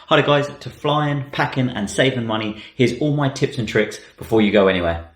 Hi there guys, to flying, packing and saving money, here's all my tips and tricks before you go anywhere.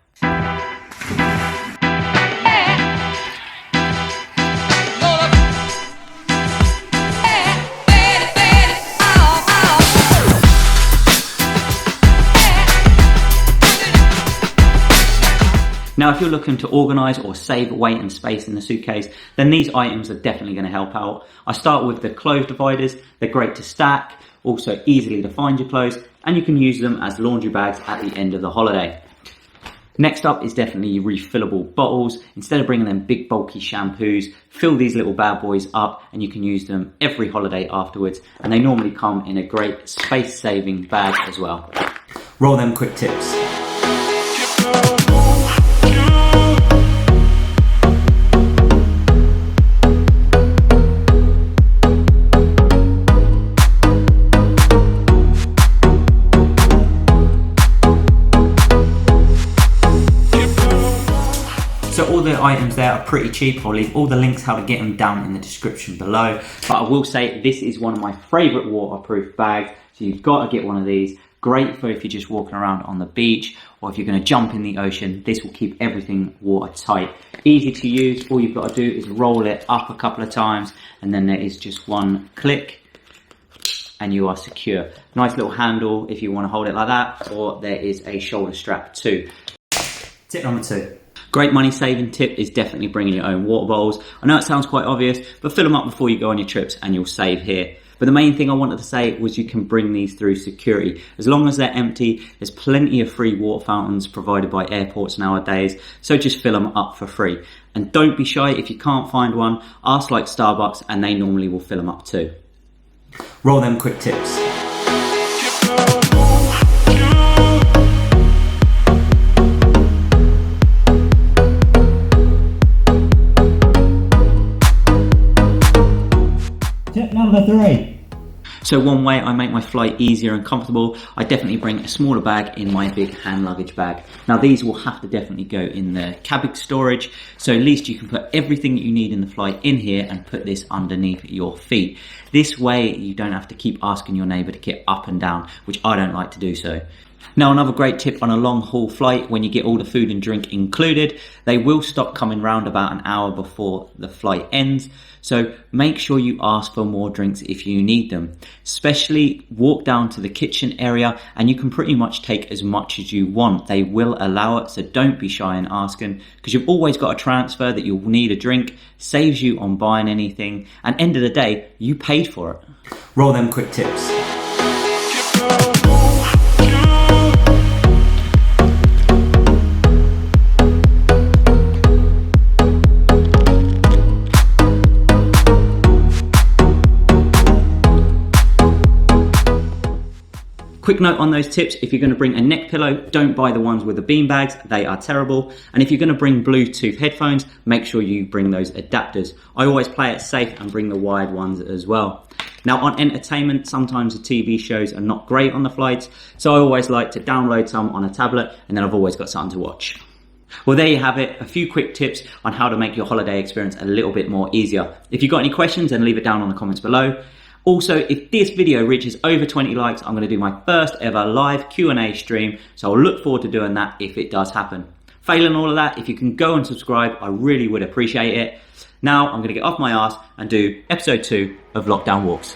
Now, if you're looking to organise or save weight and space in the suitcase, then these items are definitely going to help out. I start with the clothes dividers. They're great to stack, also easily to find your clothes, and you can use them as laundry bags at the end of the holiday. Next up is definitely refillable bottles. Instead of bringing them big bulky shampoos, fill these little bad boys up and you can use them every holiday afterwards. And they normally come in a great space-saving bag as well. Roll them quick tips. So all the items there are pretty cheap. I'll leave all the links how to get them down in the description below. But I will say this is one of my favourite waterproof bags. So you've got to get one of these. Great for if you're just walking around on the beach or if you're going to jump in the ocean. This will keep everything watertight. Easy to use. All you've got to do is roll it up a couple of times and then there is just one click and you are secure. Nice little handle if you want to hold it like that, or there is a shoulder strap too. Tip number 2. Great money saving tip is definitely bringing your own water bottles. I know it sounds quite obvious, but fill them up before you go on your trips and you'll save here. But the main thing I wanted to say was you can bring these through security. As long as they're empty, there's plenty of free water fountains provided by airports nowadays, so just fill them up for free. And don't be shy if you can't find one, ask like Starbucks and they normally will fill them up too. Roll them quick tips. Tip number 3. So one way I make my flight easier and comfortable, I definitely bring a smaller bag in my big hand luggage bag. Now these will have to definitely go in the cabin storage, so at least you can put everything that you need in the flight in here and put this underneath your feet. This way you don't have to keep asking your neighbour to get up and down, which I don't like to do so. Now another great tip on a long haul flight, when you get all the food and drink included, they will stop coming round about an hour before the flight ends. So make sure you ask for more drinks if you need them. Especially walk down to the kitchen area and you can pretty much take as much as you want. They will allow it, so don't be shy in asking, because you've always got a transfer that you'll need a drink, saves you on buying anything, and end of the day, you paid for it. Roll them quick tips. Quick note on those tips, if you're going to bring a neck pillow, don't buy the ones with the bean bags, they are terrible. And if you're going to bring Bluetooth headphones, make sure you bring those adapters. I always play it safe and bring the wired ones as well. Now on entertainment, sometimes the TV shows are not great on the flights, so I always like to download some on a tablet and then I've always got something to watch. Well, there you have it, a few quick tips on how to make your holiday experience a little bit more easier. If you've got any questions, then leave it down on the comments below. Also, if this video reaches over 20 likes, I'm going to do my first ever live Q&A stream, so I'll look forward to doing that if it does happen. Failing all of that, if you can go and subscribe, I really would appreciate it. Now, I'm going to get off my ass and do episode 2 of Lockdown Walks.